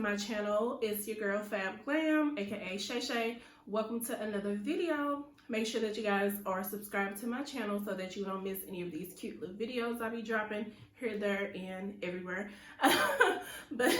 my channel. It's your girl Fab Glam, aka Shay Shay. Welcome to another video. Make sure that you guys are subscribed to my channel so that you don't miss any of these cute little videos I'll be dropping here, there, and everywhere. But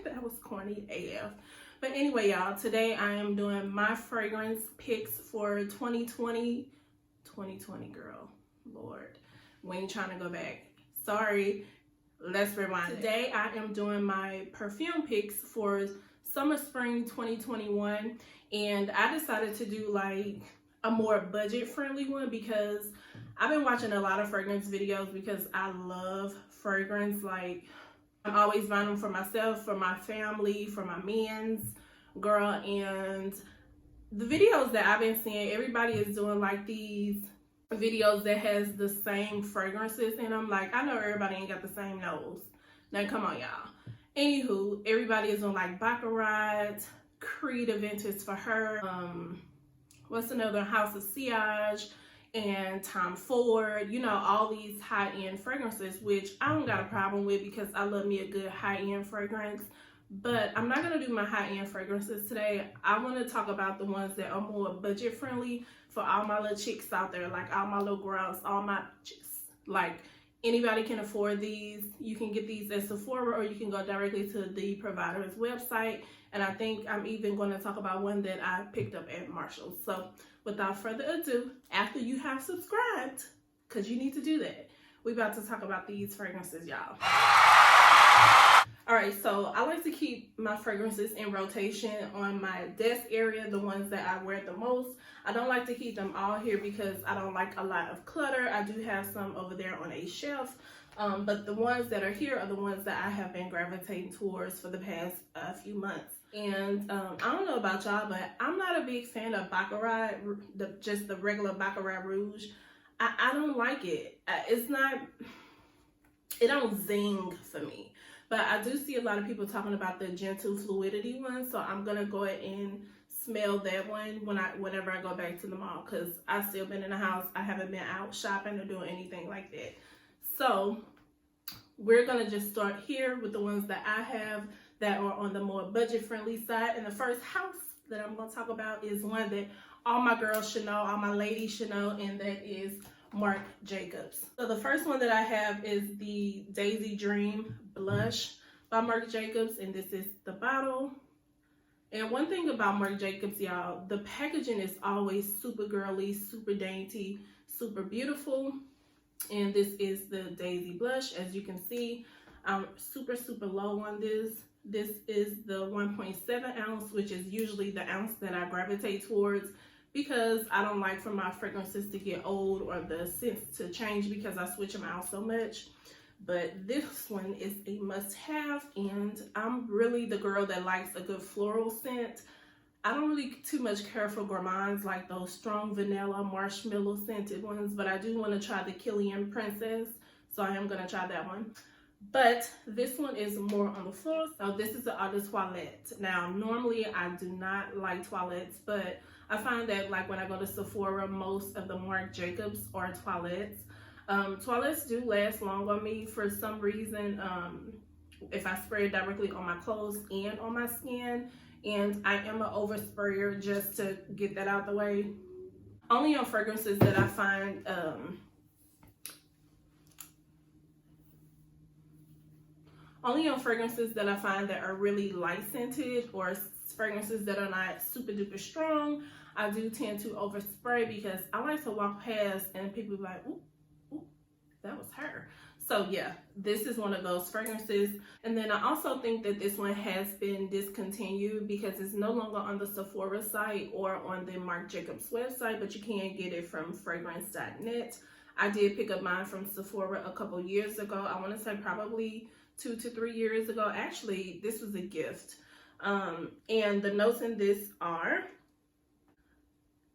that was corny AF. But anyway, y'all, today I am doing my fragrance picks for 2020. 2020, girl. Lord, we ain't trying to go back. Sorry. Let's rewind. Today I am doing my perfume picks for summer spring 2021, and I decided to do like a more budget friendly one because I've been watching a lot of fragrance videos because I love fragrance. Like, I'm always buying them for myself, for my family, for my men's, girl. And the videos that I've been seeing, everybody is doing like these videos that has the same fragrances in them. Like, I know everybody ain't got the same nose. Now come on, y'all. Anywho, everybody is on like Baccarat, Creed Aventus for her, what's another, House of Sillage, and Tom Ford, you know, all these high-end fragrances, which I don't got a problem with because I love me a good high-end fragrance. But I'm not going to do my high-end fragrances today. I want to talk about the ones that are more budget-friendly for all my little chicks out there, like all my little girls, all my chicks. Like, anybody can afford these. You can get these at Sephora or you can go directly to the provider's website. And I think I'm even going to talk about one that I picked up at Marshall's. So without further ado, after you have subscribed, because you need to do that, we're about to talk about these fragrances, y'all. All right, so I like to keep my fragrances in rotation on my desk area, the ones that I wear the most. I don't like to keep them all here because I don't like a lot of clutter. I do have some over there on a shelf, but the ones that are here are the ones that I have been gravitating towards for the past few months. And I don't know about y'all, but I'm not a big fan of Baccarat, just the regular Baccarat Rouge. I don't like it. It don't zing for me. But I do see a lot of people talking about the Gentle Fluidity one, so I'm gonna go ahead and smell that one whenever I go back to the mall, because I've still been in the house. I haven't been out shopping or doing anything like that. So we're gonna just start here with the ones that I have that are on the more budget-friendly side. And the first house that I'm gonna talk about is one that all my girls should know, all my ladies should know, and that is Marc Jacobs. So the first one that I have is the Daisy Dream Blush by Marc Jacobs, and this is the bottle. And one thing about Marc Jacobs, y'all, the packaging is always super girly, super dainty, super beautiful. And this is the Daisy Blush. As you can see, I'm super low on this. This is the 1.7 ounce, which is usually the ounce that I gravitate towards, because I don't like for my fragrances to get old or the scents to change because I switch them out so much. But this one is a must-have, and I'm really the girl that likes a good floral scent. I don't really too much care for gourmands like those strong vanilla marshmallow scented ones, but I do want to try the Killian Princess, so I am going to try that one. But this one is more on the floral. So this is the Eau de Toilette. Now, normally I do not like toilettes, but I find that like when I go to Sephora, most of the Marc Jacobs are toilettes. Toilettes do last long on me for some reason, if I spray it directly on my clothes and on my skin. And I am an oversprayer, just to get that out the way. Only on fragrances that I find, that are really light scented, or fragrances that are not super duper strong, I do tend to overspray because I like to walk past and people be like, ooh, ooh, that was her. So yeah, this is one of those fragrances. And then I also think that this one has been discontinued because it's no longer on the Sephora site or on the Marc Jacobs website, but you can get it from fragrance.net. I did pick up mine from Sephora a couple years ago. I want to say probably 2 to 3 years ago. Actually, this was a gift. And the notes in this are,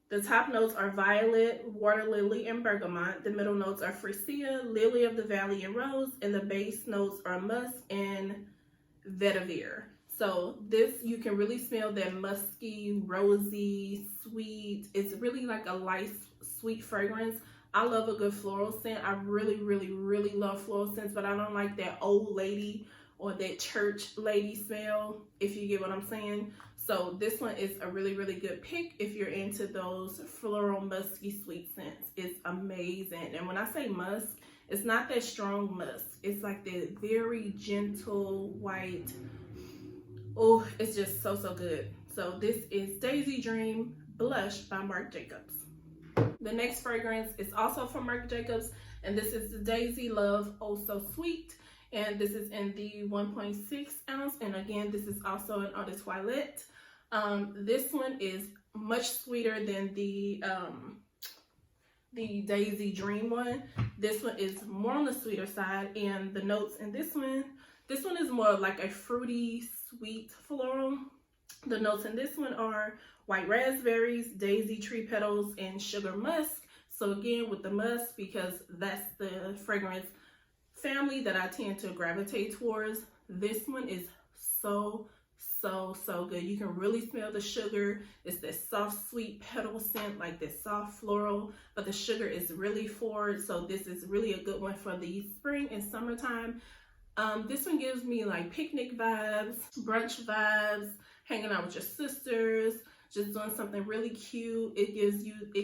the top notes are violet, water lily, and bergamot. The middle notes are freesia, lily of the valley, and rose. And the base notes are musk and vetiver. So this, you can really smell that musky, rosy, sweet. It's really like a light, sweet fragrance. I love a good floral scent. I really love floral scents, but I don't like that old lady or that church lady smell, if you get what I'm saying. So this one is a really, really good pick if you're into those floral musky sweet scents. It's amazing. And when I say musk, it's not that strong musk. It's like that very gentle white. Oh, it's just so, so good. So this is Daisy Dream Blush by Marc Jacobs. The next fragrance is also from Marc Jacobs, and this is the Daisy Love Oh So Sweet. And this is in the 1.6 ounce. And again, this is also an eau de toilette. This one is much sweeter than the Daisy Dream one. This one is more on the sweeter side, and the notes in this one is more like a fruity, sweet floral. The notes in this one are white raspberries, daisy tree petals, and sugar musk. So again, with the musk, because that's the fragrance family that I tend to gravitate towards, this one is so good. You can really smell the sugar. It's that soft sweet petal scent, like that soft floral, but the sugar is really forward. So this is really a good one for the spring and summertime. This one gives me like picnic vibes, brunch vibes, hanging out with your sisters, just doing something really cute. It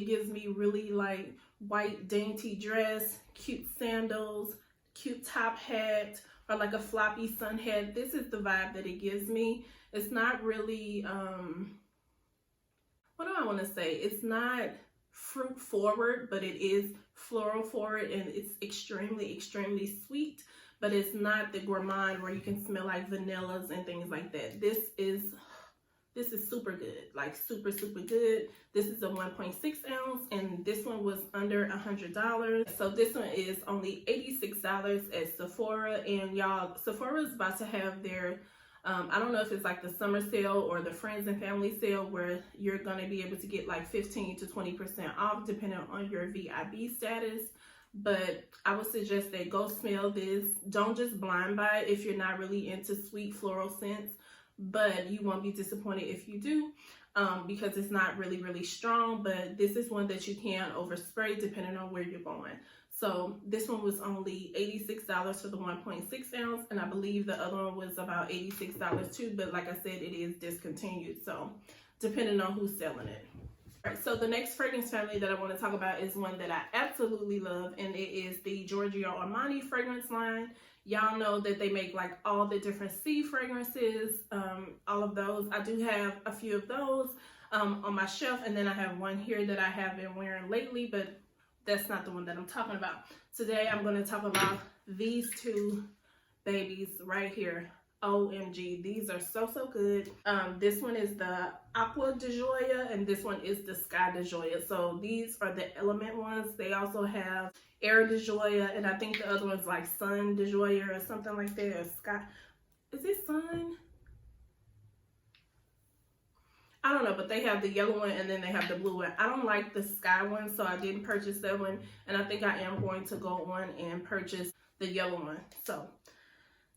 gives me really like white dainty dress, cute sandals, cute top hat, or like a floppy sun hat. This is the vibe that it gives me. It's not really, what do I want to say? It's not fruit forward, but it is floral forward, and it's extremely, extremely sweet, but it's not the gourmand where you can smell like vanillas and things like that. This is super good, like super good. This is a 1.6 ounce, and this one was under $100. So this one is only $86 at Sephora. And y'all, Sephora is about to have their I don't know if it's like the summer sale or the friends and family sale, where you're going to be able to get like 15 to 20% off depending on your VIB status. But I would suggest that go smell this. Don't just blind buy it if you're not really into sweet floral scents, but you won't be disappointed if you do, because it's not really strong. But this is one that you can overspray depending on where you're going. So this one was only $86 for the 1.6 ounce, and I believe the other one was about $86 too, but like I said, it is discontinued, so depending on who's selling it. All right, so the next fragrance family that I want to talk about is one that I absolutely love, and it is the Giorgio Armani fragrance line. Y'all know that they make like all the different sea fragrances, all of those. I do have a few of those on my shelf, and then I have one here that I have been wearing lately, but that's not the one that I'm talking about. Today, I'm going to talk about these two babies right here. OMG, these are so good. This one is the Aqua de Joya, and this one is the Sky de Joya. So these are the element ones. They also have Air de Joya, and I think the other one's like Sun de Joya or something like that, or Sky. Is it Sun? I don't know, but they have the yellow one and then they have the blue one. I don't like the sky one, so I didn't purchase that one. And I think I am going to go on and purchase the yellow one. So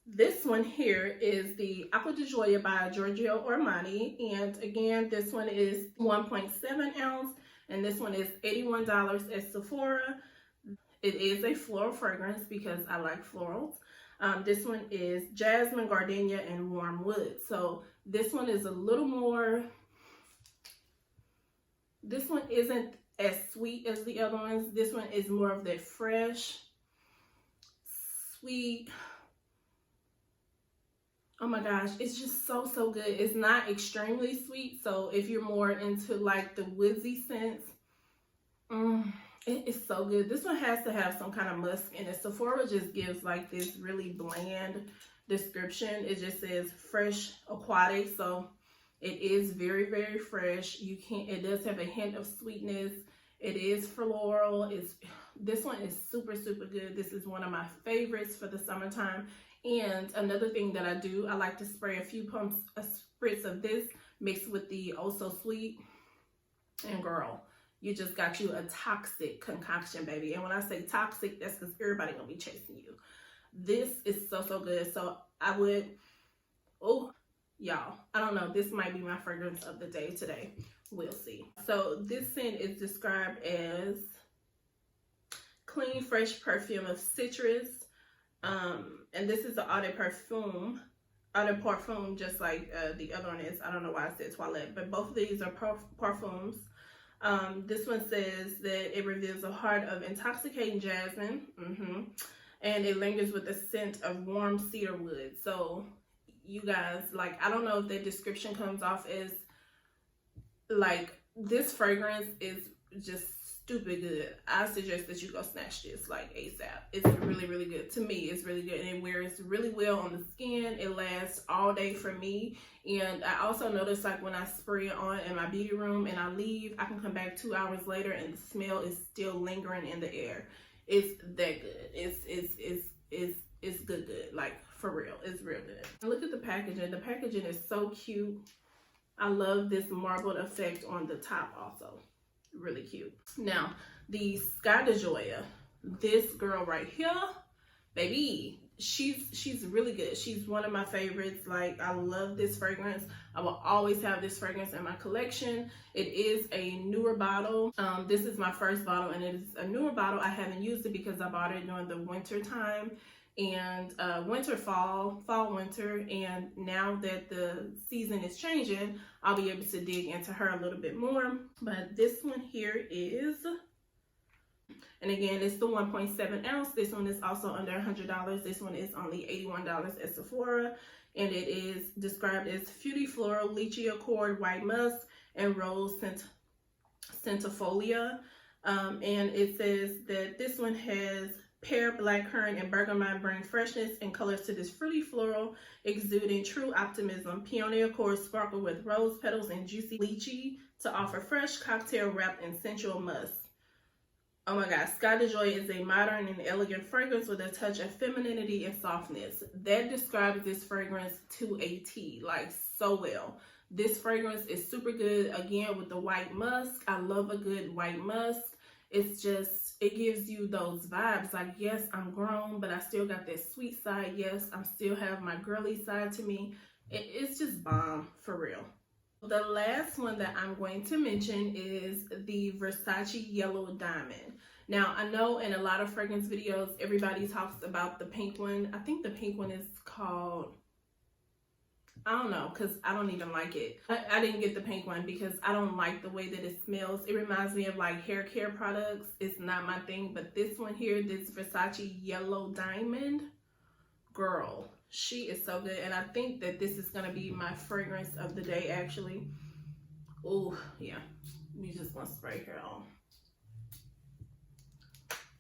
this one here is the Aqua di Gioia by Giorgio Armani. And again, this one is 1.7 ounce. And this one is $81 at Sephora. It is a floral fragrance because I like florals. This one is jasmine, gardenia, and warm wood. So this one is a little more... This one isn't as sweet as the other ones. This one is more of that fresh, sweet. Oh my gosh, it's just so good. It's not extremely sweet. So if you're more into like the woodsy scents, it is so good. This one has to have some kind of musk in it. Sephora just gives like this really bland description. It just says fresh aquatic. So it is very fresh. It does have a hint of sweetness. It is floral. This one is super good. This is one of my favorites for the summertime. And another thing that I do, I like to spray a few pumps, a spritz of this mixed with the Oh So Sweet. And girl, you just got you a toxic concoction, baby. And when I say toxic, that's because everybody gonna be chasing you. This is so good. So I would, y'all, I don't know, this might be my fragrance of the day today. We'll see. So this scent is described as clean, fresh perfume of citrus, And this is the Eau de Parfum, just like the other one is. I don't know why I said toilette, but both of these are parfums. This one says that it reveals a heart of intoxicating jasmine, and it lingers with a scent of warm cedar wood. So you guys, like, I don't know if that description comes off as like, this fragrance is just stupid good. I suggest that you go snatch this like ASAP. It's really, really good. To me, it's really good, and it wears really well on the skin. It lasts all day for me. And I also notice, like, when I spray it on in my beauty room and I leave, I can come back 2 hours later and the smell is still lingering in the air. It's that good. It's good. Like, for real, it's real good. And look at the packaging. The packaging is so cute. I love this marbled effect on the top also. Really cute. Now, the Sky de Joya, this girl right here, baby, she's really good. She's one of my favorites. Like, I love this fragrance. I will always have this fragrance in my collection. It is a newer bottle. This is my first bottle, and it is a newer bottle. I haven't used it because I bought it during the winter time, and fall-winter, and now that the season is changing, I'll be able to dig into her a little bit more. But this one here is, and again, it's the 1.7 ounce. This one is also under $100. This one is only $81 at Sephora, and it is described as Fruity Floral, Lychee Accord, White Musk, and Rose Centifolia. And it says that this one has pear, blackcurrant, and bergamot bring freshness and colors to this fruity floral, exuding true optimism. Peony Accord sparkle with rose petals and juicy lychee to offer fresh cocktail wrapped in sensual musk. Oh my God, Sky de Joya is a modern and elegant fragrance with a touch of femininity and softness. That describes this fragrance to a T, like, so well. This fragrance is super good. Again, with the white musk, I love a good white musk. It's just, it gives you those vibes. Like, yes, I'm grown, but I still got that sweet side. Yes, I still have my girly side to me. It's just bomb, for real. The last one that I'm going to mention is the Versace Yellow Diamond. Now, I know in a lot of fragrance videos, everybody talks about the pink one. I think the pink one is called, I don't know, because I don't even like it. I didn't get the pink one because I don't like the way that it smells. It reminds me of like hair care products. It's not my thing. But this one here, this Versace Yellow Diamond, girl, she is so good. And I think that this is going to be my fragrance of the day, actually. Oh, yeah. You just want to spray her on.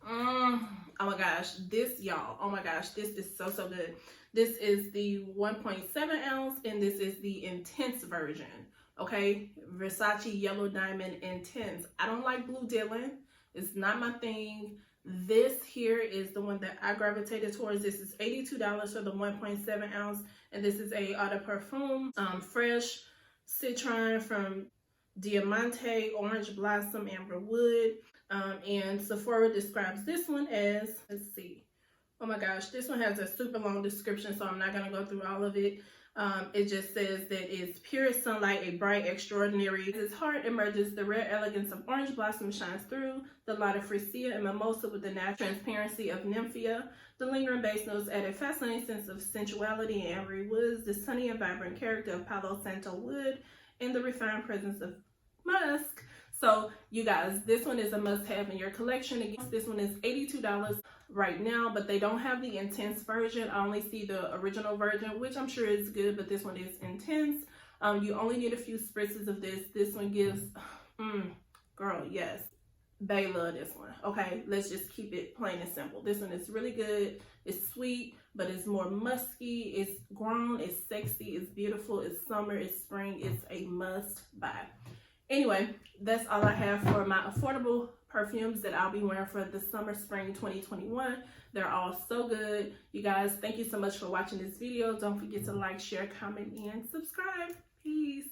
Oh my gosh, this, y'all, oh my gosh, this is so good. This is the 1.7 ounce, and this is the intense version. Okay, Versace Yellow Diamond Intense. I don't like Blue Dylan. It's not my thing. This here is the one that I gravitated towards. This is $82 for the 1.7 ounce, and this is a Eau de Parfum, fresh citron from Diamante, Orange Blossom, Amber Wood. And Sephora describes this one as, let's see, oh my gosh, this one has a super long description, so I'm not going to go through all of it. It just says that it's pure sunlight, a bright, extraordinary. Its heart emerges, the rare elegance of orange blossom shines through, the light of freesia and mimosa with the natural transparency of nymphaea. The lingering base notes add a fascinating sense of sensuality and ambery woods, the sunny and vibrant character of Palo Santo wood, and the refined presence of musk. So you guys, this one is a must-have in your collection. Again, this one is $82 right now, but they don't have the intense version. I only see the original version, which I'm sure is good, but this one is intense. You only need a few spritzes of this. This one gives, girl, yes, they love this one. Okay, let's just keep it plain and simple. This one is really good. It's sweet, but it's more musky. It's grown, it's sexy, it's beautiful, it's summer, it's spring. It's a must-buy. Anyway, that's all I have for my affordable perfumes that I'll be wearing for the summer spring 2021. They're all so good. You guys, thank you so much for watching this video. Don't forget to like, share, comment, and subscribe. Peace.